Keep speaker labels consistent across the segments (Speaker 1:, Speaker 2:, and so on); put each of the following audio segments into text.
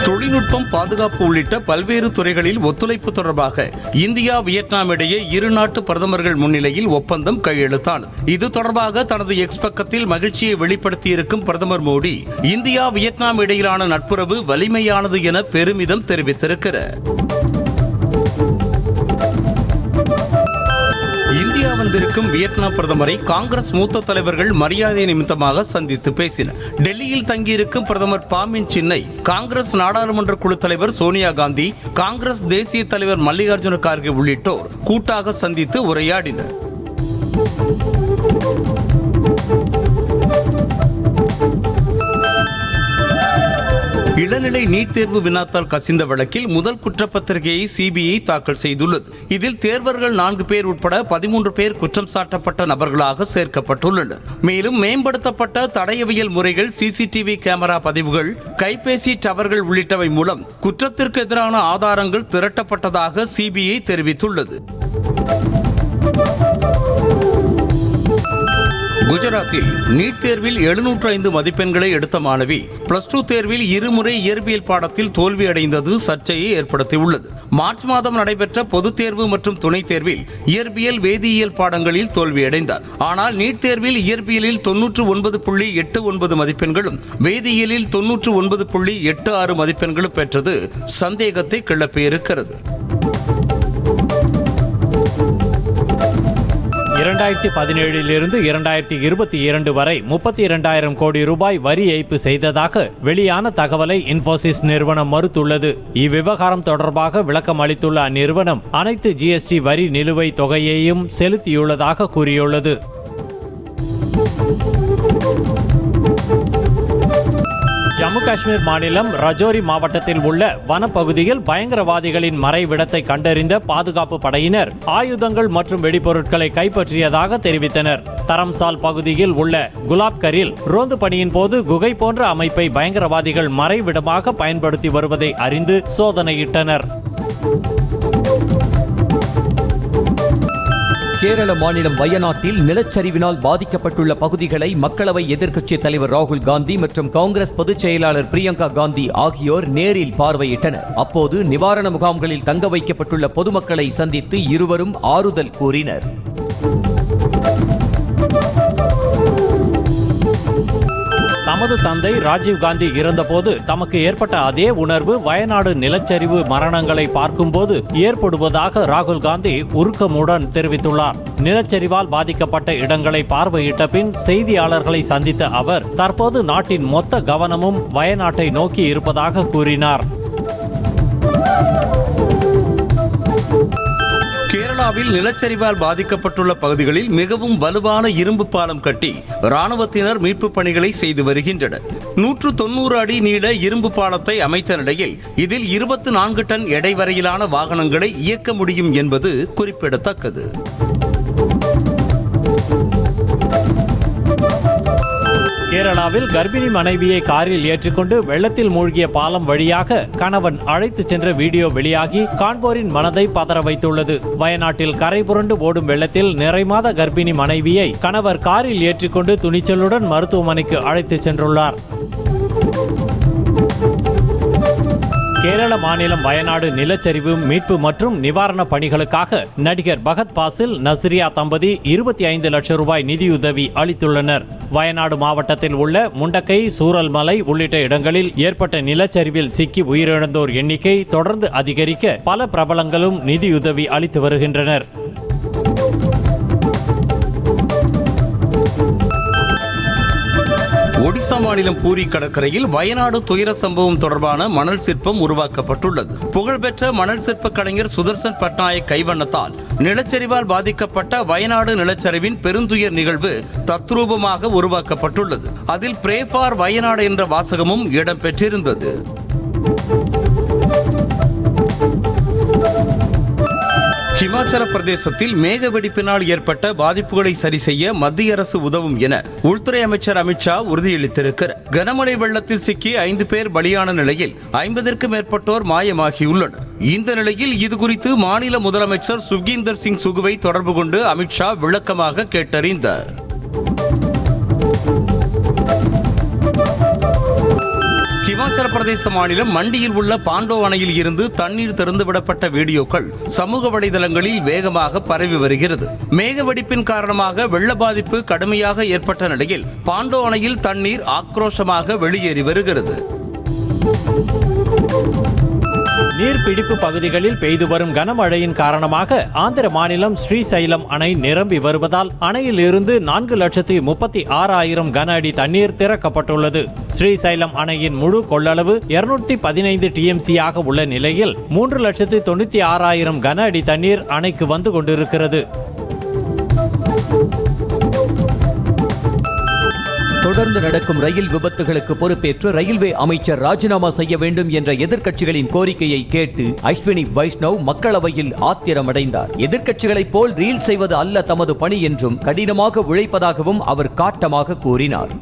Speaker 1: தொழில்நுட்பம், பாதுகாப்பு உள்ளிட்ட பல்வேறு துறைகளில் ஒத்துழைப்பு தொடர்பாக இந்தியா, வியட்நாம் இடையே இரு நாட்டு பிரதமர்கள் முன்னிலையில் ஒப்பந்தம் கையெழுத்தானது. இது தொடர்பாக தனது எக்ஸ் பக்கத்தில் மகிழ்ச்சியை வெளிப்படுத்தியிருக்கும் பிரதமர் மோடி, இந்தியா, வியட்நாம் இடையிலான நட்புறவு வலிமையானது என பெருமிதம் தெரிவித்திருக்கிறார். இந்தியா வந்திருக்கும் வியட்நாம் பிரதமரை காங்கிரஸ் மூத்த தலைவர்கள் மரியாதை நிமித்தமாக சந்தித்து பேசினர். டெல்லியில் தங்கியிருக்கும் பிரதமர் பாமின் சின்னை காங்கிரஸ் நாடாளுமன்ற குழு தலைவர் சோனியா காந்தி, காங்கிரஸ் தேசிய தலைவர் மல்லிகார்ஜுன கார்கே உள்ளிட்டோர் கூட்டாக சந்தித்து உரையாடினர். இளநிலை நீட் தேர்வு வினாத்தால் கசிந்த வழக்கில் முதல் குற்றப்பத்திரிகையை சிபிஐ தாக்கல் செய்துள்ளது. இதில் தேர்வர்கள் 4 பேர் உட்பட 13 பேர் குற்றம் சாட்டப்பட்ட நபர்களாக சேர்க்கப்பட்டுள்ளனர். மேலும் மேம்படுத்தப்பட்ட தடயவியல் முறைகள், சிசிடிவி கேமரா பதிவுகள், கைபேசி டவர்கள் உள்ளிட்டவை மூலம் குற்றத்திற்கு எதிரான ஆதாரங்கள் திரட்டப்பட்டதாக சிபிஐ தெரிவித்துள்ளது. குஜராத்தில் நீட் தேர்வில் 705 மதிப்பெண்களை எடுத்த மாணவி +2 தேர்வில் இருமுறை இயற்பியல் பாடத்தில் தோல்வியடைந்தது சர்ச்சையை ஏற்படுத்தியுள்ளது. மார்ச் மாதம் நடைபெற்ற பொதுத் தேர்வு மற்றும் துணைத் தேர்வில் இயற்பியல், வேதியியல் பாடங்களில் தோல்வியடைந்தார். ஆனால் நீட் தேர்வில் இயற்பியலில் 99.89 மதிப்பெண்களும், வேதியியலில் 99.86 மதிப்பெண்களும் பெற்றது சந்தேகத்தை கிளப்பியிருக்கிறது.
Speaker 2: 2017 2022 வரை 32,000 கோடி ரூபாய் வரி ஏய்ப்பு செய்ததாக வெளியான தகவலை இன்ஃபோசிஸ் நிறுவனம் மறுத்துள்ளது. இவ்விவகாரம் தொடர்பாக விளக்கம் அளித்துள்ள அந்நிறுவனம் அனைத்து ஜிஎஸ்டி வரி நிலுவைத் தொகையையும் செலுத்தியுள்ளதாக கூறியுள்ளது. ஜம்மு காஷ்மீர் மாநிலம் ரஜோரி மாவட்டத்தில் உள்ள வனப்பகுதியில் பயங்கரவாதிகளின் மறைவிடத்தை கண்டறிந்த பாதுகாப்பு படையினர் ஆயுதங்கள் மற்றும் வெடிபொருட்களை கைப்பற்றியதாக தெரிவித்தனர். தரம்சால் பகுதியில் உள்ள குலாப்கரில் ரோந்து பணியின் போது குகை போன்ற அமைப்பை பயங்கரவாதிகள் மறைவிடமாக பயன்படுத்தி வருவதை அறிந்து சோதனையிட்டனர்.
Speaker 3: கேரள மாநிலம் வயநாட்டில் நிலச்சரிவினால் பாதிக்கப்பட்டுள்ள பகுதிகளை மக்களவை எதிர்க்கட்சித் தலைவர் ராகுல் காந்தி மற்றும் காங்கிரஸ் பொதுச் செயலாளர் பிரியங்கா காந்தி ஆகியோர் நேரில் பார்வையிட்டனர். அப்போது நிவாரண முகாம்களில் தங்க வைக்கப்பட்டுள்ள பொதுமக்களை சந்தித்து இருவரும் ஆறுதல் கூறினர்.
Speaker 2: தமது தந்தை ராஜீவ் காந்தி இறந்தபோது தமக்கு ஏற்பட்ட அதே உணர்வு வயநாடு நிலச்சரிவு மரணங்களை பார்க்கும்போது ஏற்படுவதாக ராகுல் காந்தி உருக்கமுடன் தெரிவித்துள்ளார். நிலச்சரிவால் பாதிக்கப்பட்ட இடங்களை பார்வையிட்ட பின் செய்தியாளர்களை சந்தித்த அவர் தற்போது நாட்டின் மொத்த கவனமும் வயநாட்டை நோக்கி இருப்பதாக கூறினார்.
Speaker 1: கேரளாவில் நிலச்சரிவால் பாதிக்கப்பட்டுள்ள பகுதிகளில் மிகவும் வலுவான இரும்பு பாலம் கட்டி ராணுவத்தினர் மீட்பு பணிகளை செய்து வருகின்றனர். 190 அடி நீள இரும்பு பாலத்தை அமைத்த நிலையில் இதில் 24 டன் எடை வரையிலான வாகனங்களை இயக்க முடியும் என்பது குறிப்பிடத்தக்கது.
Speaker 2: கேரளாவில் கர்ப்பிணி மனைவியை காரில் ஏற்றிக்கொண்டு வெள்ளத்தில் மூழ்கிய பாலம் வழியாக கணவன் அழைத்து சென்ற வீடியோ வெளியாகி காண்போரின் மனதை பதற வைத்துள்ளது. வயநாட்டில் கரை புரண்டு ஓடும் வெள்ளத்தில் நிறைமாத கர்ப்பிணி மனைவியை கணவர் காரில் ஏற்றிக்கொண்டு துணிச்சலுடன் மருத்துவமனைக்கு அழைத்து சென்றுள்ளார். கேரள மாநிலம் வயநாடு நிலச்சரிவு மீட்பு மற்றும் நிவாரண பணிகளுக்காக நடிகர் பகத் பாசில், நஸ்ரியா தம்பதி 25 லட்சம் ரூபாய் நிதியுதவி அளித்துள்ளனர். வயநாடு மாவட்டத்தில் உள்ள முண்டக்கை, சூரல்மலை உள்ளிட்ட இடங்களில் ஏற்பட்ட நிலச்சரிவில் சிக்கி உயிரிழந்தோர் எண்ணிக்கை தொடர்ந்து அதிகரிக்க பல பிரபலங்களும் நிதியுதவி அளித்து வருகின்றனர்.
Speaker 1: ஒடிசா மாநிலம் பூரி கடற்கரையில் வயநாடு துயர சம்பவம் தொடர்பான மணல் சிற்பம் உருவாக்கப்பட்டுள்ளது. புகழ்பெற்ற மணல் சிற்ப கலைஞர் சுதர்சன் பட்நாயக் கைவண்ணத்தால் நிலச்சரிவால் பாதிக்கப்பட்ட வயநாடு நிலச்சரிவின் பெருந்துயர் நிகழ்வு தத்ரூபமாக உருவாக்கப்பட்டுள்ளது. அதில் பிரே ஃபார் வயநாடு என்ற வாசகமும் இடம்பெற்றிருந்தது. ஹிமாச்சல பிரதேசத்தில் மேக வெடிப்பினால் ஏற்பட்ட பாதிப்புகளை சரி செய்ய மத்திய அரசு உதவும் என உள்துறை அமைச்சர் அமித்ஷா உறுதியளித்திருக்கிறார். கனமழை வெள்ளத்தில் சிக்கி 5 பேர் பலியான நிலையில் 50க்கும் மேற்பட்டோர் மாயமாகியுள்ளனர். இந்த நிலையில் இதுகுறித்து மாநில முதலமைச்சர் சுக்வீந்தர் சிங் சுகுவை தொடர்பு கொண்டு அமித்ஷா விளக்கமாக கேட்டறிந்தார். இமாச்சல பிரதேச மாநிலம் மண்டியில் உள்ள பாண்டோ அணையில் இருந்து தண்ணீர் திறந்துவிடப்பட்ட வீடியோக்கள் சமூக வலைதளங்களில் வேகமாக பரவி வருகிறது. மேக வெடிப்பின் காரணமாக வெள்ள பாதிப்பு கடுமையாக ஏற்பட்ட நிலையில் பாண்டோ அணையில் தண்ணீர் ஆக்ரோஷமாக வெளியேறி வருகிறது.
Speaker 2: நீர்பிடிப்பு பகுதிகளில் பெய்து வரும் கனமழையின் காரணமாக ஆந்திர மாநிலம் ஸ்ரீசைலம் அணை நிரம்பி வருவதால் அணையில் இருந்து 4,36,000 கன அடி தண்ணீர் திறக்கப்பட்டுள்ளது. ஸ்ரீசைலம் அணையின் முழு கொள்ளளவு 215 TMC ஆக உள்ள நிலையில் 3,96,000 கன அடி தண்ணீர் அணைக்கு வந்து கொண்டிருக்கிறது.
Speaker 3: தொடர்ந்து நடக்கும் ரயில் விபத்துகளுக்கு பொறுப்பேற்று ரயில்வே அமைச்சர் ராஜினாமா செய்ய வேண்டும் என்ற எதிர்க்கட்சிகளின் கோரிக்கையை கேட்டு அஸ்வினி வைஷ்ணவ் மக்களவையில் ஆத்திரமடைந்தார். எதிர்க்கட்சிகளைப் போல் ரீல் செய்வது அல்ல தமது பணி என்றும் கடினமாக உழைப்பதாகவும் அவர் காட்டமாக கூறினார்.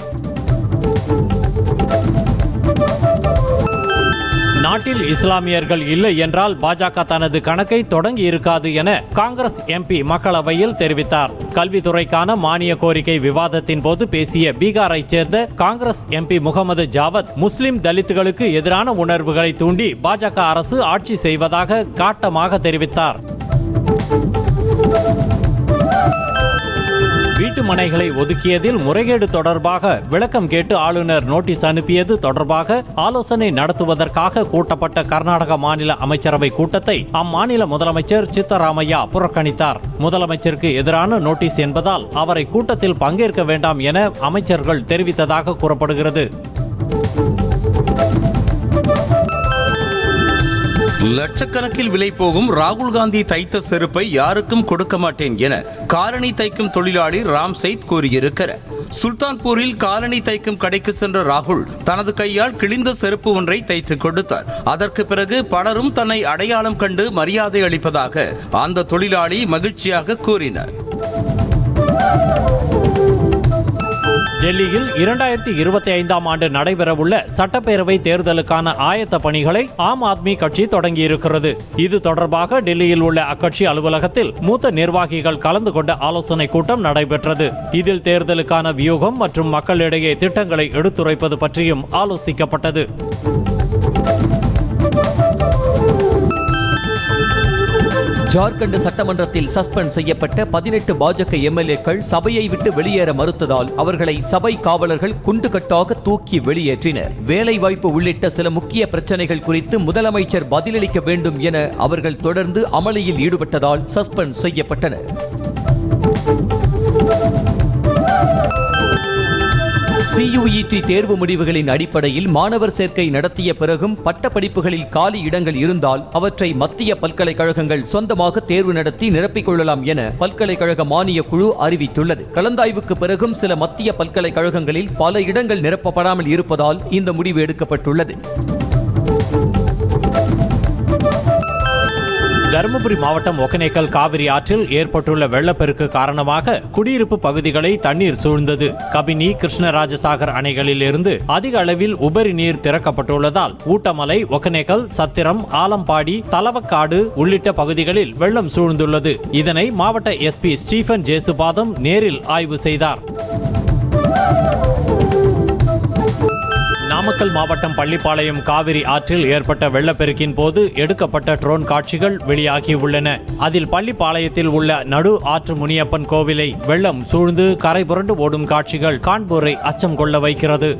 Speaker 2: நாட்டில் இஸ்லாமியர்கள் இல்லை என்றால் பாஜக தனது கணக்கை தொடங்கி இருக்காது என காங்கிரஸ் MP மக்களவையில் தெரிவித்தார். கல்வித்துறைக்கான மானிய கோரிக்கை விவாதத்தின் போது பேசிய பீகாரைச் சேர்ந்த காங்கிரஸ் MP முகமது ஜாவத் முஸ்லிம் தலித்துகளுக்கு எதிரான உணர்வுகளை தூண்டி பாஜக அரசு ஆட்சி செய்வதாக காட்டமாக தெரிவித்தார். வீட்டு மனைகளை ஒதுக்கியதில் முறைகேடு தொடர்பாக விளக்கம் கேட்டு ஆளுநர் நோட்டீஸ் அனுப்பியது தொடர்பாக ஆலோசனை நடத்துவதற்காக கூட்டப்பட்ட கர்நாடக மாநில அமைச்சரவை கூட்டத்தை அம்மாநில முதலமைச்சர் சித்தராமையா புறக்கணித்தார். முதலமைச்சருக்கு எதிரான நோட்டீஸ் என்பதால் அவரை கூட்டத்தில் பங்கேற்க வேண்டாம் என அமைச்சர்கள் தெரிவித்ததாக கூறப்படுகிறது.
Speaker 1: லட்சக்கணக்கில் விலை போகும் ராகுல் காந்தி தைத்த செருப்பை யாருக்கும் கொடுக்க மாட்டேன் என காலணி தைக்கும் தொழிலாளி ராம் சைத் கூறியிருக்கிறார். சுல்தான்பூரில் காலணி தைக்கும் கடைக்கு சென்ற ராகுல் தனது கையால் கிழிந்த செருப்பு ஒன்றை தைத்து கொடுத்தார். அதற்கு பிறகு பலரும் தன்னை அடையாளம் கண்டு மரியாதை அளிப்பதாக அந்த தொழிலாளி மகிழ்ச்சியாக கூறினார்.
Speaker 2: டெல்லியில் 2025ஆம் ஆண்டு நடைபெறவுள்ள சட்டப்பேரவை தேர்தலுக்கான ஆயத்த பணிகளை ஆம் ஆத்மி கட்சி தொடங்கியிருக்கிறது. இது தொடர்பாக டெல்லியில் உள்ள அக்கட்சி அலுவலகத்தில் மூத்த நிர்வாகிகள் கலந்து கொண்ட ஆலோசனை கூட்டம் நடைபெற்றது. இதில் தேர்தலுக்கான வியூகம் மற்றும் மக்களிடையே திட்டங்களை எடுத்துரைப்பது பற்றியும் ஆலோசிக்கப்பட்டது.
Speaker 3: ஜார்க்கண்ட் சட்டமன்றத்தில் சஸ்பெண்ட் செய்யப்பட்ட 18 பாஜக MLAக்கள் சபையை விட்டு வெளியேற மறுத்ததால் அவர்களை சபை காவலர்கள் குண்டுகட்டாக தூக்கி வெளியேற்றினர். வேலைவாய்ப்பு உள்ளிட்ட சில முக்கிய பிரச்சனைகள் குறித்து முதலமைச்சர் பதிலளிக்க வேண்டும் என அவர்கள் தொடர்ந்து அமளியில் ஈடுபட்டதால் சஸ்பெண்ட் செய்யப்பட்டனர். CUET தேர்வு முடிவுகளின் அடிப்படையில் மாணவர் சேர்க்கை நடத்திய பிறகும் பட்டப்படிப்புகளில் காலி இடங்கள் இருந்தால் அவற்றை மத்திய பல்கலைக்கழகங்கள் சொந்தமாக தேர்வு நடத்தி நிரப்பிக் கொள்ளலாம் என பல்கலைக்கழக மானிய குழு அறிவித்துள்ளது. கலந்தாய்வுக்கு பிறகும் சில மத்திய பல்கலைக்கழகங்களில் பல இடங்கள் நிரப்பப்படாமல் இருப்பதால் இந்த முடிவு எடுக்கப்பட்டுள்ளது.
Speaker 2: தருமபுரி மாவட்டம் ஒகனேக்கல் காவிரி ஆற்றில் ஏற்பட்டுள்ள வெள்ளப்பெருக்கு காரணமாக குடியிருப்பு பகுதிகளை தண்ணீர் சூழ்ந்தது. கபினி, கிருஷ்ணராஜசாகர் அணைகளில் இருந்து அதிக அளவில் உபரி நீர் திறக்கப்பட்டுள்ளதால் ஊட்டமலை, ஒகனேக்கல், சத்திரம், ஆலம்பாடி, தலவக்காடு உள்ளிட்ட பகுதிகளில் வெள்ளம் சூழ்ந்துள்ளது. இதனை மாவட்ட SP ஸ்டீபன் ஜேசுபாதம் நேரில் ஆய்வு செய்தார். நாமக்கல் மாவட்டம் பள்ளிப்பாளையம் காவிரி ஆற்றில் ஏற்பட்ட வெள்ளப்பெருக்கின் போது எடுக்கப்பட்ட ட்ரோன் காட்சிகள் வெளியாகியுள்ளன. அதில் பள்ளிப்பாளையத்தில் உள்ள நடு ஆற்று முனியப்பன் கோவிலை வெள்ளம் சூழ்ந்து கரை புரண்டு ஓடும் காட்சிகள் காண்போரை அச்சம் கொள்ள வைக்கிறது.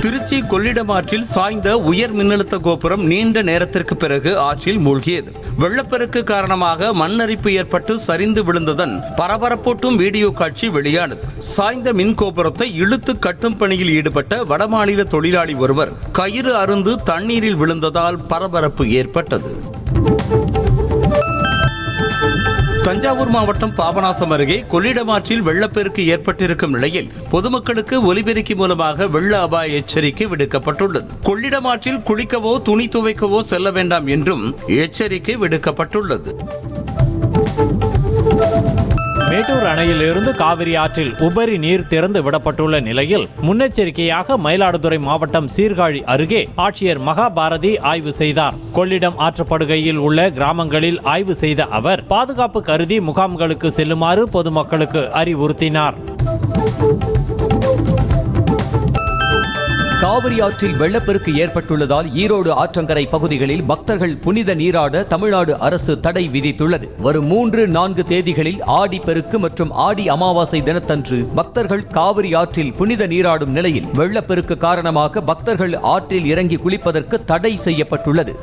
Speaker 1: திருச்சி கொள்ளிடம் ஆற்றில் சாய்ந்த உயர் மின்னழுத்த கோபுரம் நீண்ட நேரத்திற்கு பிறகு ஆற்றில் மூழ்கியது. வெள்ளப்பெருக்கு காரணமாக மண்ணரிப்பு ஏற்பட்டு சரிந்து விழுந்ததன் பரபரப்பூட்டும் வீடியோ காட்சி வெளியானது. சாய்ந்த மின் கோபுரத்தை இழுத்து கட்டும் பணியில் ஈடுபட்ட வடமாநில தொழிலாளி ஒருவர் கயிறு அறுந்து தண்ணீரில் விழுந்ததால் பரபரப்பு ஏற்பட்டது. தஞ்சாவூர் மாவட்டம் பாபநாசம் அருகே கொள்ளிடம் ஆற்றில் வெள்ளப்பெருக்கு ஏற்பட்டிருக்கும் நிலையில் பொதுமக்களுக்கு ஒலிபெருக்கி மூலமாக வெள்ள அபாய எச்சரிக்கை விடுக்கப்பட்டுள்ளது. கொள்ளிடம் ஆற்றில் குளிக்கவோ துணி துவைக்கவோ செல்ல வேண்டாம் என்றும் எச்சரிக்கை விடுக்கப்பட்டுள்ளது.
Speaker 2: மேட்டூர் அணையில் இருந்து காவிரி ஆற்றில் உபரி நீர் திறந்து விடப்பட்டுள்ள நிலையில் முன்னெச்சரிக்கையாக மயிலாடுதுறை மாவட்டம் சீர்காழி அருகே ஆட்சியர் மகாபாரதி ஆய்வு செய்தார். கொள்ளிடம் ஆற்றுப்படுகையில் உள்ள கிராமங்களில் ஆய்வு செய்த அவர் பாதுகாப்பு கருதி முகாம்களுக்கு செல்லுமாறு பொதுமக்களுக்கு அறிவுறுத்தினார்.
Speaker 3: காவிரி ஆற்றில் வெள்ளப்பெருக்கு ஏற்பட்டுள்ளதால் ஈரோடு ஆற்றங்கரை பகுதிகளில் பக்தர்கள் புனித நீராட தமிழ்நாடு அரசு தடை விதித்துள்ளது. வரும் 3-4 தேதிகளில் ஆடி பெருக்கு மற்றும் ஆடி அமாவாசை தினத்தன்று பக்தர்கள் காவிரி ஆற்றில் புனித நீராடும் நிலையில் வெள்ளப்பெருக்கு காரணமாக பக்தர்கள் ஆற்றில் இறங்கி குளிப்பதற்கு தடை செய்யப்பட்டுள்ளது.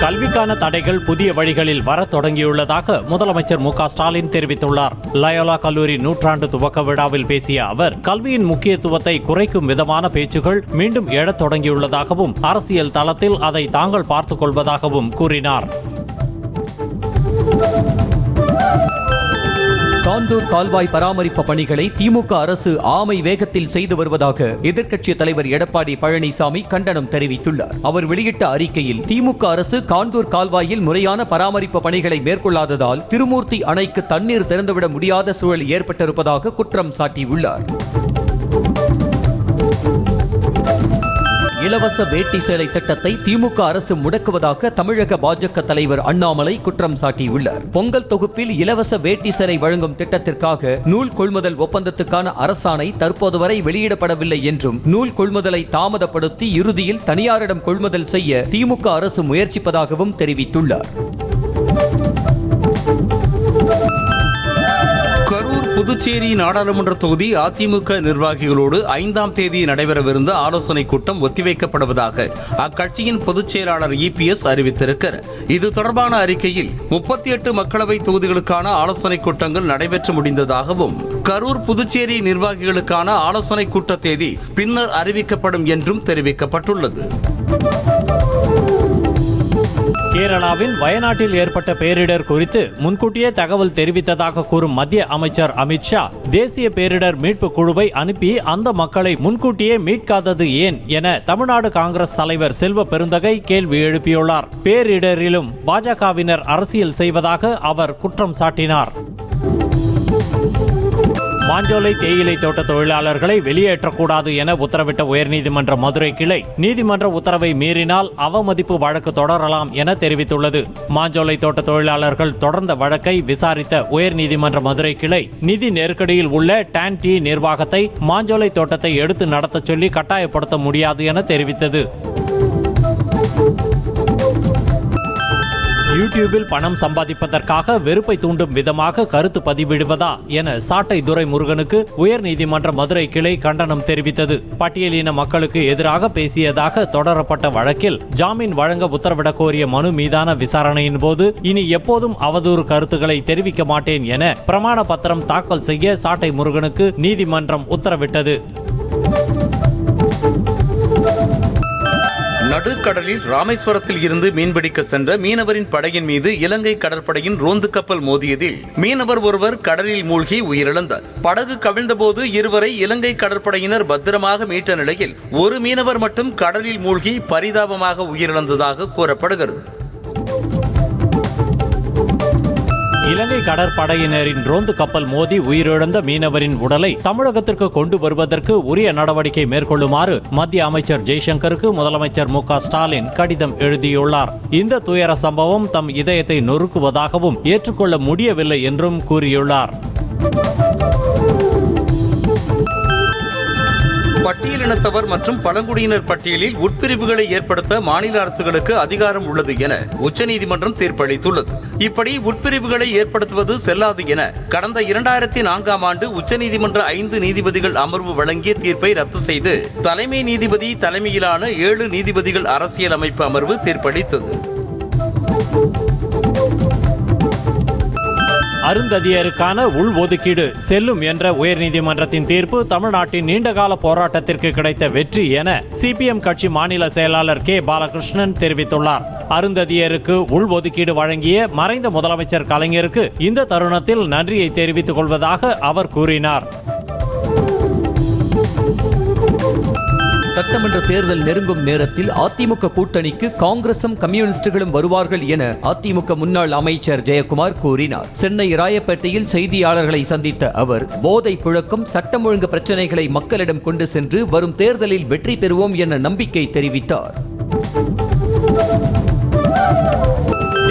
Speaker 2: கல்விக்கான தடைகள் புதிய வழிகளில் வர தொடங்கியுள்ளதாக முதலமைச்சர் மு.க. ஸ்டாலின் தெரிவித்துள்ளார். லயோலா கல்லூரி நூற்றாண்டு துவக்க விழாவில் பேசிய அவர், கல்வியின் முக்கியத்துவத்தை குறைக்கும் விதமான பேச்சுகள் மீண்டும் எழத் தொடங்கியுள்ளதாகவும் அரசியல் தளத்தில் அதை தாங்கள் பார்த்துக் கொள்வதாகவும் கூறினார்.
Speaker 3: காந்தூர் கால்வாய் பராமரிப்பு பணிகளை திமுக அரசு ஆமை வேகத்தில் செய்து வருவதாக எதிர்க்கட்சித் தலைவர் எடப்பாடி பழனிசாமி கண்டனம் தெரிவித்துள்ளார். அவர் வெளியிட்ட அறிக்கையில், திமுக அரசு காந்தூர் கால்வாயில் முறையான பராமரிப்பு பணிகளை மேற்கொள்ளாததால் திருமூர்த்தி அணைக்கு தண்ணீர் திறந்துவிட முடியாத சூழல் ஏற்பட்டிருப்பதாக குற்றம் சாட்டியுள்ளார். இலவச வேட்டி சேலை திட்டத்தை திமுக அரசு முடக்குவதாக தமிழக பாஜக தலைவர் அண்ணாமலை குற்றம் சாட்டியுள்ளார். பொங்கல் தொகுப்பில் இலவச வேட்டி சேலை வழங்கும் திட்டத்திற்காக நூல் கொள்முதல் ஒப்பந்தத்துக்கான அரசாணை தற்போது வரை வெளியிடப்படவில்லை என்றும், நூல் கொள்முதலை தாமதப்படுத்தி இறுதியில் தனியாரிடம் கொள்முதல் செய்ய திமுக அரசு முயற்சிப்பதாகவும் தெரிவித்துள்ளார்.
Speaker 1: புதுச்சேரி நாடாளுமன்ற தொகுதி அதிமுக நிர்வாகிகளோடு 5ஆம் தேதி நடைபெறவிருந்த ஆலோசனைக் கூட்டம் ஒத்திவைக்கப்படுவதாக அக்கட்சியின் பொதுச் செயலாளர் EPS அறிவித்திருக்கிறார். இது தொடர்பான அறிக்கையில் 38 மக்களவை தொகுதிகளுக்கான ஆலோசனைக் கூட்டங்கள் நடைபெற்று முடிந்ததாகவும், கரூர் புதுச்சேரி நிர்வாகிகளுக்கான ஆலோசனைக் கூட்ட தேதி பின்னர் அறிவிக்கப்படும் என்றும் தெரிவிக்கப்பட்டுள்ளது.
Speaker 2: கேரளாவின் வயநாட்டில் ஏற்பட்ட பேரிடர் குறித்து முன்கூட்டியே தகவல் தெரிவித்ததாக கூறும் மத்திய அமைச்சர் அமித்ஷா, தேசிய பேரிடர் மீட்பு குழுவை அனுப்பி அந்த மக்களை முன்கூட்டியே மீட்காதது ஏன் என தமிழ்நாடு காங்கிரஸ் தலைவர் செல்வ பெருந்தகை கேள்வி எழுப்பியுள்ளார். பேரிடரிலும் பாஜகவினர் அரசியல் செய்வதாக அவர் குற்றம் சாட்டினார். மாஞ்சோலை தேயிலை தோட்ட தொழிலாளர்களை வெளியேற்றக்கூடாது என உத்தரவிட்ட உயர்நீதிமன்ற மதுரை கிளை, நீதிமன்ற உத்தரவை மீறினால் அவமதிப்பு வழக்கு தொடரலாம் என தெரிவித்துள்ளது. மாஞ்சோலை தோட்ட தொழிலாளர்கள் தொடர்ந்த வழக்கை விசாரித்த உயர்நீதிமன்ற மதுரை கிளை, நிதி நெருக்கடியில் உள்ள டான் டீ நிர்வாகத்தை மாஞ்சோலை தோட்டத்தை எடுத்து நடத்த சொல்லி கட்டாயப்படுத்த முடியாது என தெரிவித்தது. யூடியூபில் பணம் சம்பாதிப்பதற்காக வெறுப்பை தூண்டும் விதமாக கருத்து பதிவிடுவதா என சாட்டை துரைமுருகனுக்கு உயர்நீதிமன்ற மதுரை கிளை கண்டனம் தெரிவித்தது. பட்டியலின மக்களுக்கு எதிராக பேசியதாக தொடரப்பட்ட வழக்கில் ஜாமீன் வழங்க உத்தரவிடக் கோரிய மனு மீதான விசாரணையின் போது இனி எப்போதும் அவதூறு கருத்துக்களை தெரிவிக்க மாட்டேன் என பிரமாண பத்திரம் தாக்கல் செய்ய சாட்டை முருகனுக்கு நீதிமன்றம் உத்தரவிட்டது.
Speaker 1: நடுக்கடலில் ராமேஸ்வரத்தில் இருந்து மீன்பிடிக்க சென்ற மீனவரின் படகின் மீது இலங்கை கடற்படையின் ரோந்து கப்பல் மோதியதில் மீனவர் ஒருவர் கடலில் மூழ்கி உயிரிழந்தார். படகு கவிழ்ந்தபோது இருவரை இலங்கை கடற்படையினர் பத்திரமாக மீட்ட நிலையில் ஒரு மீனவர் மட்டும் கடலில் மூழ்கி பரிதாபமாக உயிரிழந்ததாக கூறப்படுகிறது.
Speaker 2: இலங்கை கடற்படையினரின் ரோந்து கப்பல் மோதி உயிரிழந்த மீனவரின் உடலை தமிழகத்திற்கு கொண்டு வருவதற்கு உரிய நடவடிக்கை மேற்கொள்ளுமாறு மத்திய அமைச்சர் ஜெய்சங்கருக்கு முதலமைச்சர் மு.க. ஸ்டாலின் கடிதம் எழுதியுள்ளார். இந்த துயர சம்பவம் தம் இதயத்தை நொறுக்குவதாகவும் ஏற்றுக்கொள்ள முடியவில்லை என்றும் கூறியுள்ளார்.
Speaker 1: பட்டியலினத்தவர் மற்றும் பழங்குடியினர் பட்டியலில் உட்பிரிவுகளை ஏற்படுத்த மாநில அரசுகளுக்கு அதிகாரம் உள்ளது என உச்சநீதிமன்றம் தீர்ப்பளித்துள்ளது. இப்படி உட்பிரிவுகளை ஏற்படுத்துவது செல்லாது என கடந்த 2004ஆம் ஆண்டு உச்சநீதிமன்ற 5 நீதிபதிகள் அமர்வு வழங்கிய தீர்ப்பை ரத்து செய்து தலைமை நீதிபதி தலைமையிலான 7 நீதிபதிகள் அரசியல் அமைப்பு அமர்வு தீர்ப்பளித்தது.
Speaker 2: அருந்ததியருக்கான உள்ஒதுக்கீடு செல்லும் என்ற உயர்நீதிமன்றத்தின் தீர்ப்பு தமிழ்நாட்டின் நீண்டகால போராட்டத்திற்கு கிடைத்த வெற்றி என சிபிஎம் கட்சி மாநில செயலாளர் கே. பாலகிருஷ்ணன் தெரிவித்துள்ளார். அருந்ததியருக்கு உள்ஒதுக்கீடு வழங்கிய மறைந்த முதலமைச்சர் கலைஞருக்கு இந்த தருணத்தில் நன்றியை தெரிவித்துக் கொள்வதாக அவர் கூறினார்.
Speaker 3: சட்டமன்ற தேர்தல் நெருங்கும் நேரத்தில் அதிமுக கூட்டணிக்கு காங்கிரசும் கம்யூனிஸ்டுகளும் வருவார்கள் என அதிமுக முன்னாள் அமைச்சர் ஜெயக்குமார் கூறினார். சென்னை ராயப்பேட்டையில் செய்தியாளர்களை சந்தித்த அவர், போதை புழக்கம், சட்டம் ஒழுங்கு பிரச்சனைகளை மக்களிடம் கொண்டு சென்று வரும் தேர்தலில் வெற்றி பெறுவோம் என நம்பிக்கை தெரிவித்தார்.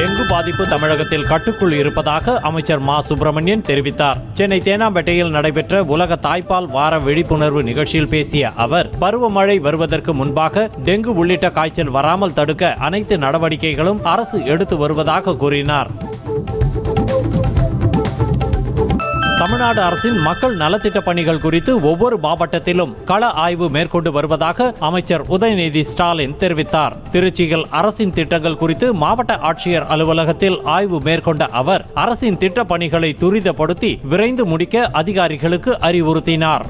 Speaker 2: டெங்கு பாதிப்பு தமிழகத்தில் கட்டுக்குள் இருப்பதாக அமைச்சர் மா சுப்பிரமணியன் தெரிவித்தார். சென்னை தேனாம்பேட்டையில் நடைபெற்ற உலக தாய்ப்பால் வார விழிப்புணர்வு நிகழ்ச்சியில் பேசிய அவர், பருவமழை வருவதற்கு முன்பாக டெங்கு உள்ளிட்ட காய்ச்சல் வராமல் தடுக்க அனைத்து நடவடிக்கைகளும் அரசு எடுத்து வருவதாக கூறினார். தமிழ்நாடு அரசின் மக்கள் நலத்திட்ட பணிகள் குறித்து ஒவ்வொரு மாவட்டத்திலும் கள ஆய்வு மேற்கொண்டு வருவதாக அமைச்சர் உதயநிதி ஸ்டாலின் தெரிவித்தார். திருச்சியில் அரசின் திட்டங்கள் குறித்து மாவட்ட ஆட்சியர் அலுவலகத்தில் ஆய்வு மேற்கொண்ட அவர், அரசின் திட்ட பணிகளை துரிதப்படுத்தி விரைந்து முடிக்க அதிகாரிகளுக்கு அறிவுறுத்தினார்.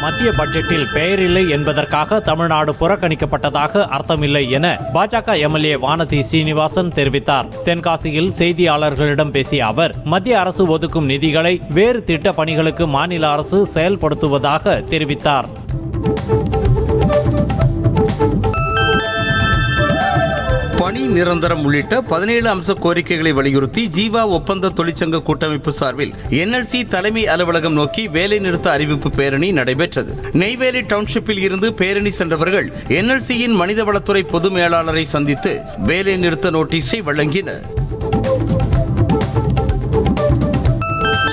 Speaker 2: மத்திய பட்ஜெட்டில் பெயரில்லை என்பதற்காக தமிழ்நாடு புறக்கணிக்கப்பட்டதாக அர்த்தமில்லை என பாஜக எம்எல்ஏ வானதி சீனிவாசன் தெரிவித்தார். தென்காசியில் செய்தியாளர்களிடம் பேசிய அவர், மத்திய அரசு ஒதுக்கும் நிதிகளை வேறு திட்ட பணிகளுக்கு மாநில அரசு செயல்படுத்துவதாக தெரிவித்தார்.
Speaker 1: பணி நிரந்தரம் உள்ளிட்ட 17 அம்ச கோரிக்கைகளை வலியுறுத்தி ஜீவா ஒப்பந்த தொழிற்சங்க கூட்டமைப்பு சார்பில் NLC தலைமை அலுவலகம் நோக்கி வேலைநிறுத்த அறிவிப்பு பேரணி நடைபெற்றது. நெய்வேலி டவுன்ஷிப்பில் இருந்து பேரணி சென்றவர்கள் NLCயின் மனிதவளத்துறை பொது மேலாளரை சந்தித்து வேலைநிறுத்த நோட்டீஸை வழங்கினர்.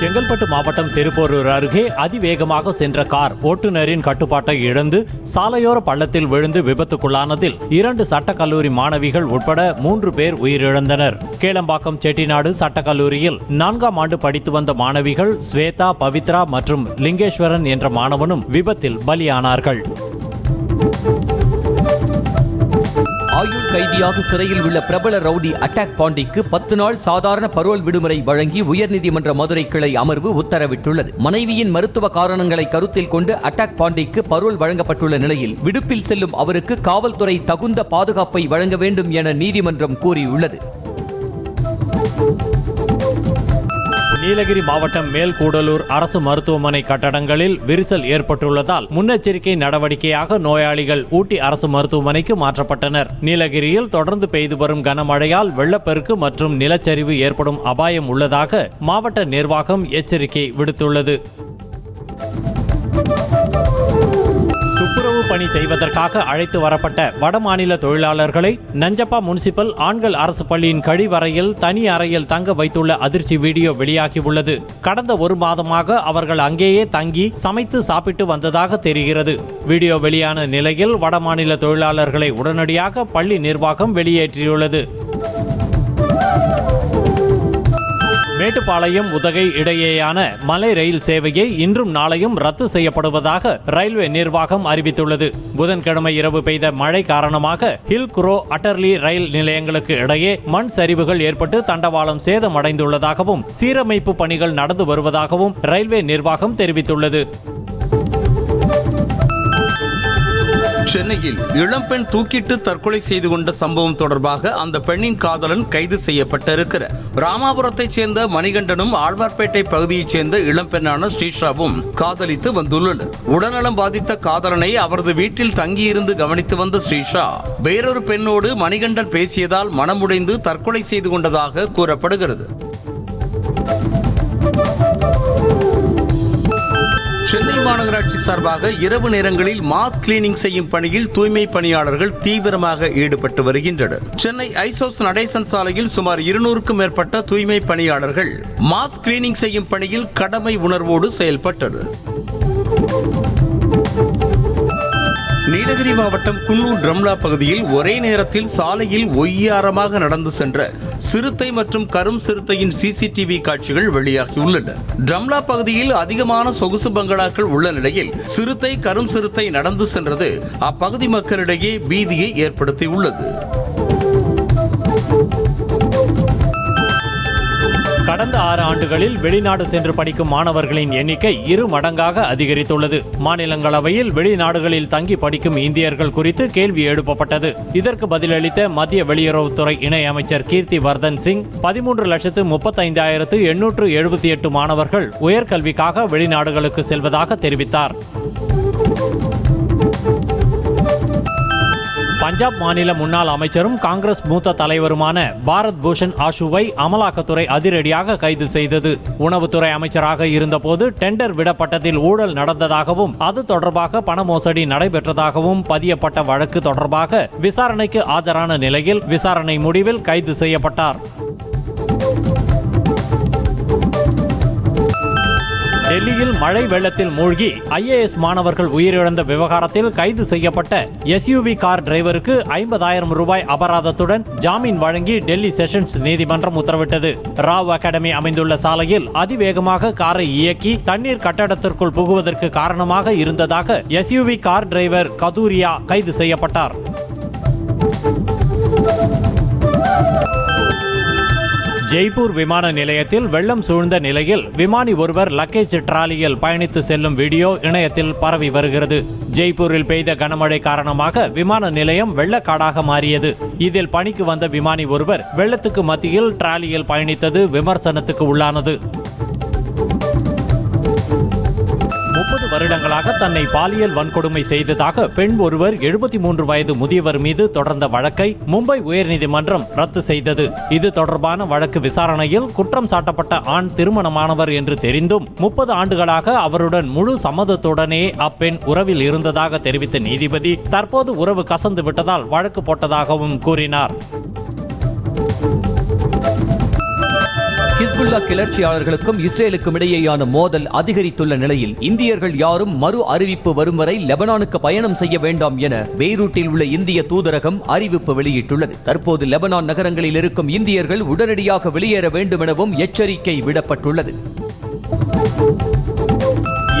Speaker 2: செங்கல்பட்டு மாவட்டம் திருப்போரூர் அருகே அதிவேகமாக சென்ற கார் ஓட்டுநரின் கட்டுப்பாட்டை இழந்து சாலையோர பள்ளத்தில் விழுந்து விபத்துக்குள்ளானதில் 2 சட்டக்கல்லூரி மாணவிகள் உட்பட 3 பேர் உயிரிழந்தனர். கேளம்பாக்கம் செட்டிநாடு சட்டக்கல்லூரியில் 4ஆம் ஆண்டு படித்து வந்த மாணவிகள் ஸ்வேதா, பவித்ரா மற்றும் லிங்கேஸ்வரன் என்ற மாணவனும் விபத்தில் பலியானார்கள்.
Speaker 3: ஆயுள் கைதியாக சிறையில் உள்ள பிரபல ரவுடி அட்டாக் பாண்டிக்கு 10 நாள் சாதாரண பரோல் விடுமுறை வழங்கி உயர்நீதிமன்ற மதுரை கிளை அமர்வு உத்தரவிட்டுள்ளது. மனைவியின் மருத்துவ காரணங்களை கருத்தில் கொண்டு அட்டாக் பாண்டிக்கு பரோல் வழங்கப்பட்டுள்ள நிலையில் விடுப்பில் செல்லும் அவருக்கு காவல்துறை தகுந்த பாதுகாப்பை வழங்க வேண்டும் என நீதிமன்றம் கூறியுள்ளது.
Speaker 2: நீலகிரி மாவட்டம் மேல்கூடலூர் அரசு மருத்துவமனை கட்டடங்களில் விரிசல் ஏற்பட்டுள்ளதால் முன்னெச்சரிக்கை நடவடிக்கையாக நோயாளிகள் ஊட்டி அரசு மருத்துவமனைக்கு மாற்றப்பட்டனர். நீலகிரியில் தொடர்ந்து பெய்து வரும் கனமழையால் வெள்ளப்பெருக்கு மற்றும் நிலச்சரிவு ஏற்படும் அபாயம் உள்ளதாக மாவட்ட நிர்வாகம் எச்சரிக்கை விடுத்துள்ளது. துப்புரவு பணி செய்வதற்காக அழைத்து வரப்பட்ட வடமாநில தொழிலாளர்களை நஞ்சப்பா முனிசிபல் ஆண்கள் அரசு பள்ளியின் கழிவறையில் தனி அறையில் தங்க வைத்துள்ள அதிர்ச்சி வீடியோ வெளியாகியுள்ளது. கடந்த 1 மாதமாக அவர்கள் அங்கேயே தங்கி சமைத்து சாப்பிட்டு வந்ததாக தெரிகிறது. வீடியோ வெளியான நிலையில் வடமாநில தொழிலாளர்களை உடனடியாக பள்ளி நிர்வாகம் வெளியேற்றியுள்ளது. மேட்டுப்பாளையம் உதகை இடையேயான மலை ரயில் சேவையை இன்றும் நாளையும் ரத்து செய்யப்படுவதாக ரயில்வே நிர்வாகம் அறிவித்துள்ளது. புதன்கிழமை இரவு பெய்த மழை காரணமாக ஹில் குரோ, அட்டர்லி ரயில் நிலையங்களுக்கு இடையே மண் சரிவுகள் ஏற்பட்டு தண்டவாளம் சேதமடைந்துள்ளதாகவும் சீரமைப்பு பணிகள் நடந்து வருவதாகவும் ரயில்வே நிர்வாகம் தெரிவித்துள்ளது.
Speaker 1: சென்னையில் இளம்பெண் தூக்கிட்டு தற்கொலை செய்து கொண்ட சம்பவம் தொடர்பாக அந்த பெண்ணின் காதலன் கைது செய்யப்பட்டிருக்கிறார். ராமாபுரத்தைச் சேர்ந்த மணிகண்டனும் ஆழ்வார்பேட்டை பகுதியைச் சேர்ந்த இளம்பெண்ணான ஸ்ரீஷாவும் காதலித்து வந்துள்ளனர். உடல்நலம் பாதித்த காதலனை அவரது வீட்டில் தங்கியிருந்து கவனித்து வந்த ஸ்ரீஷா வேறொரு பெண்ணோடு மணிகண்டன் பேசியதால் மனமுடைந்து தற்கொலை செய்து கொண்டதாக கூறப்படுகிறது. சென்னை மாநகராட்சி சார்பாக இரவு நேரங்களில் மாஸ் கிளீனிங் செய்யும் பணியில் தூய்மை பணியாளர்கள் தீவிரமாக ஈடுபட்டு வருகின்றனர். சென்னை ஐசோஸ் நடேசன் சாலையில் சுமார் 200க்கும் மேற்பட்ட தூய்மை பணியாளர்கள் மாஸ் கிளீனிங் செய்யும் பணியில் கடமை உணர்வோடு செயல்பட்டனர். நீலகிரி மாவட்டம் குன்னூர் ட்ரம்லா பகுதியில் ஒரே நேரத்தில் சாலையில் ஒய்யாரமாக நடந்து சென்ற சிறுத்தை மற்றும் கரும் சிறுத்தையின் CCTV காட்சிகள் வெளியாகியுள்ளன. ட்ரம்லா பகுதியில் அதிகமான சொகுசு பங்களாக்கள் உள்ள நிலையில் சிறுத்தை, கரும் சிறுத்தை நடந்து சென்றது அப்பகுதி மக்களிடையே பீதியை ஏற்படுத்தியுள்ளது.
Speaker 2: கடந்த 6 ஆண்டுகளில் வெளிநாடு சென்று படிக்கும் மாணவர்களின் எண்ணிக்கை 2 மடங்காக அதிகரித்துள்ளது. மாநிலங்களவையில் வெளிநாடுகளில் தங்கி படிக்கும் இந்தியர்கள் குறித்து கேள்வி எழுப்பப்பட்டது. இதற்கு பதிலளித்த மத்திய வெளியுறவுத்துறை இணை அமைச்சர் கீர்த்தி வர்தன் சிங் 13,35,878 மாணவர்கள் உயர்கல்விக்காக வெளிநாடுகளுக்கு செல்வதாக தெரிவித்தார். பஞ்சாப் மாநில முன்னாள் அமைச்சரும் காங்கிரஸ் மூத்த தலைவருமான பாரத் பூஷன் ஆஷுவை அமலாக்கத்துறை அதிரடியாக கைது செய்தது. உணவுத்துறை அமைச்சராக இருந்தபோது டெண்டர் விடப்பட்டதில் ஊழல் நடந்ததாகவும் அது தொடர்பாக பண மோசடி நடைபெற்றதாகவும் பதியப்பட்ட வழக்கு தொடர்பாக விசாரணைக்கு ஆஜரான நிலையில் விசாரணை முடிவில் கைது செய்யப்பட்டார். டெல்லியில் மழை வெள்ளத்தில் மூழ்கி IAS மாணவர்கள் உயிரிழந்த விவகாரத்தில் கைது செய்யப்பட்ட SUV கார் டிரைவருக்கு 50,000 ரூபாய் அபராதத்துடன் ஜாமீன் வழங்கி டெல்லி செஷன்ஸ் நீதிமன்றம் உத்தரவிட்டது. ராவ் அகாடமி அமைந்துள்ள சாலையில் அதிவேகமாக காரை இயக்கி தண்ணீர் கட்டடத்திற்குள் புகுவதற்கு காரணமாக இருந்ததாக SUV கார் டிரைவர் கதூரியா கைது செய்யப்பட்டார். ஜெய்ப்பூர் விமான நிலையத்தில் வெள்ளம் சூழ்ந்த நிலையில் விமானி ஒருவர் லக்கேஜ் டிராலியில் பயணித்து செல்லும் வீடியோ இணையத்தில் பரவி வருகிறது. ஜெய்ப்பூரில் பெய்த கனமழை காரணமாக விமான நிலையம் வெள்ளக்காடாக மாறியது. இதில் பணிக்கு வந்த விமானி ஒருவர் வெள்ளத்துக்கு மத்தியில் டிராலியில் பயணித்தது விமர்சனத்துக்கு உள்ளானது. 30 வருடங்களாக தன்னை பாலியல் வன்கொடுமை செய்ததாக பெண் ஒருவர் 73 வயது முதியவர் மீது தொடர்ந்த வழக்கை மும்பை உயர்நீதிமன்றம் ரத்து செய்தது. இது தொடர்பான வழக்கு விசாரணையில் குற்றம் சாட்டப்பட்ட ஆண் திருமணமானவர் என்று தெரிந்தும் 30 ஆண்டுகளாக அவருடன் முழு சம்மதத்துடனே அப்பெண் உறவில் இருந்ததாக தெரிவித்த நீதிபதி தற்போது உறவு கசந்து விட்டதால் வழக்கு போட்டதாகவும் கூறினார்.
Speaker 3: ஹிஸ்புல்லா கிளர்ச்சியாளர்களுக்கும் இஸ்ரேலுக்கும் இடையேயான மோதல் அதிகரித்துள்ள நிலையில் இந்தியர்கள் யாரும் மறு அறிவிப்பு வரும் வரை லெபனானுக்கு பயணம் செய்ய வேண்டாம் என பெய்ரூட்டில் உள்ள இந்திய தூதரகம் அறிவிப்பு வெளியிட்டுள்ளது. தற்போது லெபனான் நகரங்களில் இருக்கும் இந்தியர்கள் உடனடியாக வெளியேற வேண்டும் எனவும் எச்சரிக்கை விடப்பட்டுள்ளது.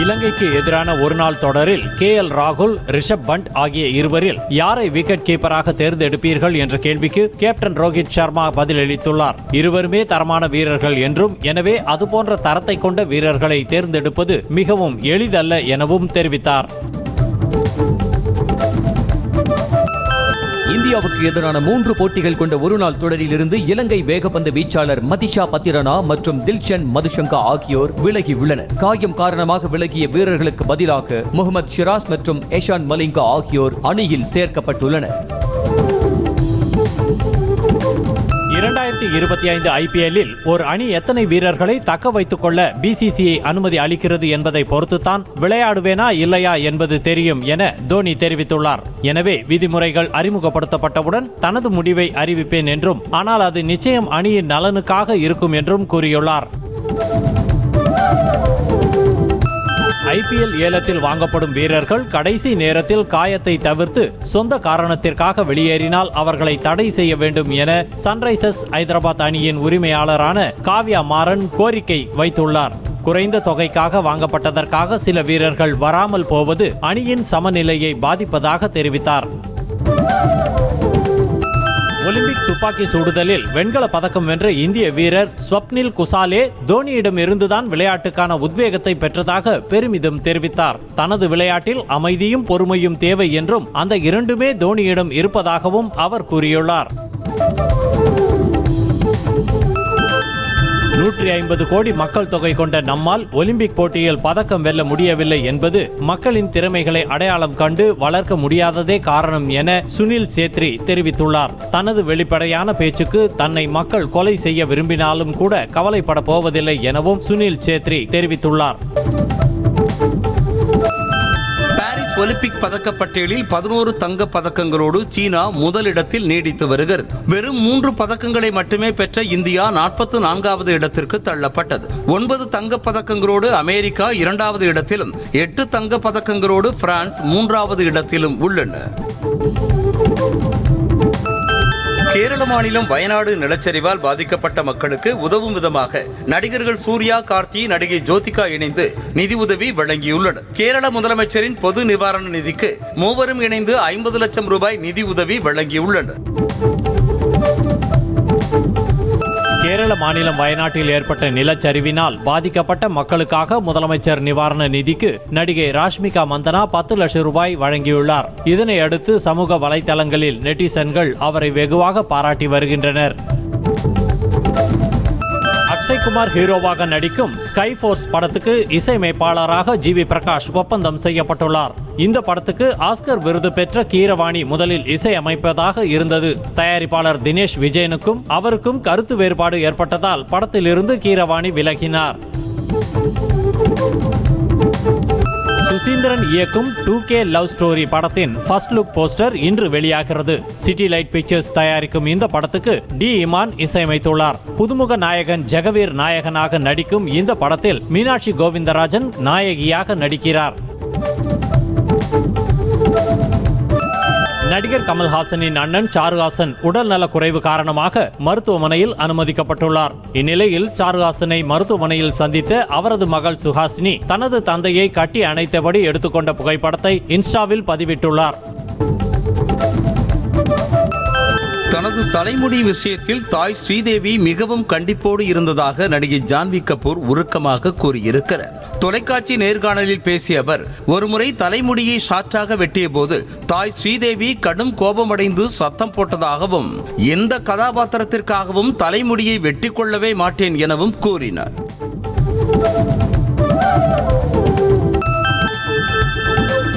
Speaker 2: இலங்கைக்கு எதிரான ஒருநாள் தொடரில் KL ராகுல், ரிஷப் பண்ட் ஆகிய இருவரில் யாரை விக்கெட் கீப்பராக தேர்ந்தெடுப்பீர்கள் என்ற கேள்விக்கு கேப்டன் ரோஹித் சர்மா பதிலளித்துள்ளார். இருவருமே தரமான வீரர்கள் என்றும் எனவே அதுபோன்ற தரத்தை கொண்ட வீரர்களை தேர்ந்தெடுப்பது மிகவும் எளிதல்ல எனவும் தெரிவித்தார்.
Speaker 3: இந்தியாவுக்கு எதிரான 3 போட்டிகள் கொண்ட ஒருநாள் தொடரில் இருந்து இலங்கை வேகப்பந்து வீச்சாளர் மதிஷா பத்திரனா மற்றும் தில்ஷன் மதுஷங்கா ஆகியோர் விலகி உள்ளனர். காயம் காரணமாக விலகிய வீரர்களுக்கு பதிலாக முகமது ஷிராஸ் மற்றும் ஏஷான் மலிங்கா ஆகியோர் அணியில் சேர்க்கப்பட்டுள்ளனர்.
Speaker 2: 2025 IPL-இல் ஒரு அணி எத்தனை வீரர்களை தக்க வைத்துக் கொள்ள BCCI அனுமதி அளிக்கிறது என்பதை பொறுத்துத்தான் விளையாடுவேனா இல்லையா என்பது தெரியும் என தோனி தெரிவித்துள்ளார். எனவே விதிமுறைகள் அறிமுகப்படுத்தப்பட்டவுடன் தனது முடிவை அறிவிப்பேன் என்றும் ஆனால் அது நிச்சயம் அணியின் நலனுக்காக இருக்கும் என்றும் கூறியுள்ளார். IPL ஏலத்தில் வாங்கப்படும் வீரர்கள் கடைசி நேரத்தில் காயத்தை தவிர்த்து சொந்த காரணத்திற்காக வெளியேறினால் அவர்களை தடை செய்ய வேண்டும் என சன்ரைசர்ஸ் ஐதராபாத் அணியின் உரிமையாளரான காவ்யா மாறன் கோரிக்கை வைத்துள்ளார். குறைந்த தொகைக்காக வாங்கப்பட்டதற்காக சில வீரர்கள் வராமல் போவது அணியின் சமநிலையை பாதிப்பதாக தெரிவித்தார். ஒலிம்பிக் துப்பாக்கி சுடுதலில் வெண்கல பதக்கம் வென்ற இந்திய வீரர் ஸ்வப்னில் குசாலே தோனியிடம் இருந்துதான் விளையாட்டுக்கான உத்வேகத்தை பெற்றதாக பெருமிதம் தெரிவித்தார். தனது விளையாட்டில் அமைதியும் பொறுமையும் தேவை என்றும் அந்த இரண்டுமே தோனியிடம் இருப்பதாகவும் அவர் கூறியுள்ளார். 150 கோடி மக்கள் தொகை கொண்ட நம்மால் ஒலிம்பிக் போட்டியில் பதக்கம் வெல்ல முடியவில்லை என்பது மக்களின் திறமைகளை அடையாளம் கண்டு வளர்க்க முடியாததே காரணம் என சுனில் சேத்ரி தெரிவித்துள்ளார். தனது வெளிப்படையான பேச்சுக்கு தன்னை மக்கள் கொலை செய்ய விரும்பினாலும் கூட கவலைப்பட போவதில்லை எனவும் சுனில் சேத்ரி தெரிவித்துள்ளார்.
Speaker 1: ஒலிம்பிக் பதக்கப்பட்டியலில் 11 தங்க பதக்கங்களோடு சீனா முதலிடத்தில் நீடித்து வருகிறது. வெறும் 3 பதக்கங்களை மட்டுமே பெற்ற இந்தியா 44வது இடத்திற்கு தள்ளப்பட்டது. 9 தங்க பதக்கங்களோடு அமெரிக்கா 2வது இடத்திலும் 8 தங்க பதக்கங்களோடு பிரான்ஸ் 3வது இடத்திலும் உள்ளன. கேரள மாநிலம் வயநாடு நிலச்சரிவால் பாதிக்கப்பட்ட மக்களுக்கு உதவும் விதமாக நடிகர்கள் சூர்யா, கார்த்தி, நடிகை ஜோதிகா இணைந்து நிதி உதவி வழங்கியுள்ளனர். கேரள முதலமைச்சரின் பொது நிவாரண நிதிக்கு மூவரும் இணைந்து 50 லட்சம் ரூபாய் நிதி உதவி வழங்கியுள்ளனர்.
Speaker 2: கேரள மாநிலம் வயநாட்டில் ஏற்பட்ட நிலச்சரிவினால் பாதிக்கப்பட்ட மக்களுக்காக முதலமைச்சர் நிவாரண நிதிக்கு நடிகை ராஷ்மிகா மந்தனா 10 லட்சம் ரூபாய் வழங்கியுள்ளார். இதனை அடுத்து சமூக வலைதளங்களில் நெட்டிசன்கள் அவரை வெகுவாக பாராட்டி வருகின்றனர். அக்ஷய் குமார் ஹீரோவாக நடிக்கும் ஸ்கை ஃபோர்ஸ் படத்துக்கு இசையமைப்பாளராக ஜிவி பிரகாஷ் ஒப்பந்தம் செய்யப்பட்டுள்ளார். இந்த படத்துக்கு ஆஸ்கர் விருது பெற்ற கீரவாணி முதலில் இசையமைப்பதாக இருந்தது. தயாரிப்பாளர் தினேஷ் விஜயனுக்கும் அவருக்கும் கருத்து வேறுபாடு ஏற்பட்டதால் படத்திலிருந்து கீரவாணி விலகினார். சுசீந்திரன் இயக்கும் 2K லவ் ஸ்டோரி படத்தின் ஃபர்ஸ்ட் லுக் போஸ்டர் இன்று வெளியாகிறது. சிட்டி லைட் பிக்சர்ஸ் தயாரிக்கும் இந்த படத்துக்கு டி இமான் இசையமைத்துள்ளார். புதுமுக நாயகன் ஜெகவீர் நாயகனாக நடிக்கும் இந்த படத்தில் மீனாட்சி கோவிந்தராஜன் நாயகியாக நடிக்கிறார். நடிகர் கமல்ஹாசனின் அண்ணன் சாருஹாசன் உடல் நலக் குறைவு காரணமாக மருத்துவமனையில் அனுமதிக்கப்பட்டுள்ளார். இந்நிலையில் சாருஹாசனை மருத்துவமனையில் சந்தித்த அவரது மகள் சுஹாசினி தனது தந்தையை கட்டி அணைத்தபடி எடுத்துக்கொண்ட புகைப்படத்தை இன்ஸ்டாவில் பதிவிட்டுள்ளார்.
Speaker 1: தனது தலைமுடி விஷயத்தில் தாய் ஸ்ரீதேவி மிகவும் கண்டிப்போடு இருந்ததாக நடிகை ஜான்வி கபூர் உருக்கமாக கூறியிருக்கிறார். தொலைக்காட்சி நேர்காணலில் பேசிய அவர், ஒருமுறை தலைமுடியை ஷார்ட்டாக வெட்டிய போது தாய் ஸ்ரீதேவி கடும் கோபமடைந்து சத்தம் போட்டதாகவும் எந்த கதாபாத்திரத்திற்காகவும் தலைமுடியை வெட்டி கொள்ளவே மாட்டேன் எனவும் கூறினார்.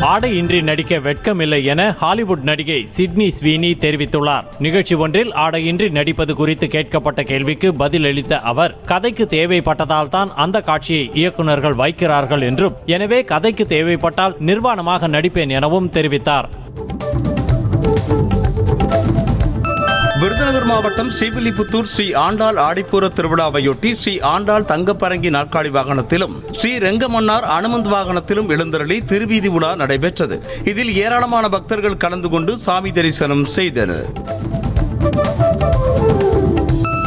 Speaker 2: ஆடையின்றி நடிக்க வெட்கமில்லை என ஹாலிவுட் நடிகை சிட்னி ஸ்வீனி தெரிவித்துள்ளார். நிகழ்ச்சி ஒன்றில் ஆடையின்றி நடிப்பது குறித்து கேட்கப்பட்ட கேள்விக்கு பதிலளித்த அவர், கதைக்கு தேவைப்பட்டதால் தான் அந்த காட்சியை இயக்குநர்கள் வைக்கிறார்கள் என்றும், எனவே கதைக்கு தேவைப்பட்டால் நிர்வாணமாக நடிப்பேன் எனவும் தெரிவித்தார்.
Speaker 1: விருதுநகர் மாவட்டம் ஸ்ரீவில்லிபுத்தூர் ஸ்ரீ ஆண்டாள் ஆடிப்பூர திருவிழாவையொட்டி ஸ்ரீ ஆண்டாள் தங்கப்பரங்கி நாற்காலி வாகனத்திலும் ஸ்ரீ ரெங்கமன்னார் அனுமந்த் வாகனத்திலும் எழுந்தருளி திருவீதி உலா நடைபெற்றது. இதில் ஏராளமான பக்தர்கள் கலந்து கொண்டு சாமி தரிசனம் செய்தனர்.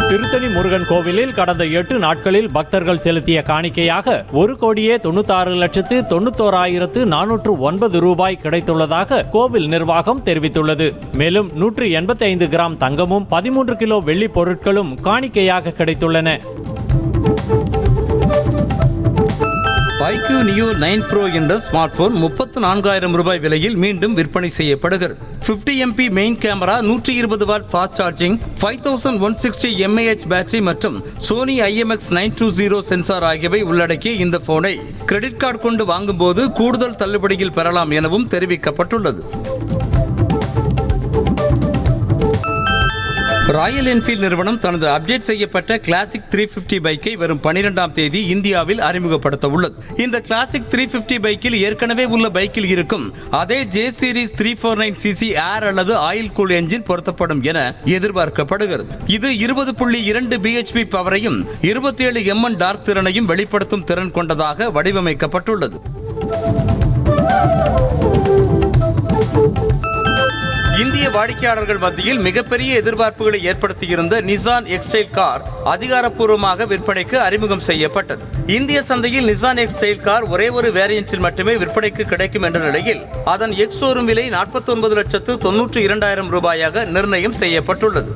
Speaker 2: திருத்தணி முருகன் கோவிலில் கடந்த 8 நாட்களில் பக்தர்கள் செலுத்திய காணிக்கையாக 1,96,91,409 ரூபாய் கிடைத்துள்ளதாக கோவில் நிர்வாகம் தெரிவித்துள்ளது. மேலும் 185 கிராம் தங்கமும் 13 கிலோ வெள்ளி பொருட்களும் காணிக்கையாக கிடைத்துள்ளன.
Speaker 1: iQOO Neo 9 Pro என்ற ஸ்மார்ட் போன் 34,000 ரூபாய் விலையில் மீண்டும் விற்பனை செய்யப்படுகிறது. 50 MP main camera, 120 watt fast charging, 5160 mAh battery மற்றும் சோனி IMX 920 சென்சார் ஆகியவை உள்ளடக்கிய இந்த போனை கிரெடிட் கார்டு கொண்டு வாங்கும்போது கூடுதல் தள்ளுபடியில் பெறலாம் எனவும் தெரிவிக்கப்பட்டுள்ளது. ராயல் என்ஃபீல்ட் நிறுவனம் தனது அப்டேட் செய்யப்பட்ட கிளாசிக் 350 பைக்கை வரும் 12ஆம் தேதி இந்தியாவில் அறிமுகப்படுத்த உள்ளது. இந்த கிளாசிக் 350 பைக்கில் ஏற்கனவே உள்ள பைக்கில் இருக்கும் அதே J Series 349cc ஏர் அல்லது ஆயில் கூல் என்ஜின் பொருத்தப்படும் என எதிர்பார்க்கப்படுகிறது. இது 20.2 bhp பவரையும் 27 mn டார்க் திறனையும் வெளிப்படுத்தும் திறன் கொண்டதாக வடிவமைக்கப்பட்டுள்ளது. இந்திய வாடிக்கையாளர்கள் மத்தியில் மிகப்பெரிய எதிர்பார்ப்புகளை ஏற்படுத்தியிருந்த நிசான் எக்ஸ்டைல் கார் அதிகாரப்பூர்வமாக விற்பனைக்கு அறிமுகம் செய்யப்பட்டது. இந்திய சந்தையில் நிசான் எக்ஸ்டைல் கார் ஒரே ஒரு வேரியன்ட்டில் மட்டுமே விற்பனைக்கு கிடைக்கும் என்ற நிலையில் அதன் எக்ஸ் ஷோரூம் விலை 49,92,000 ரூபாயாக நிர்ணயம் செய்யப்பட்டுள்ளது.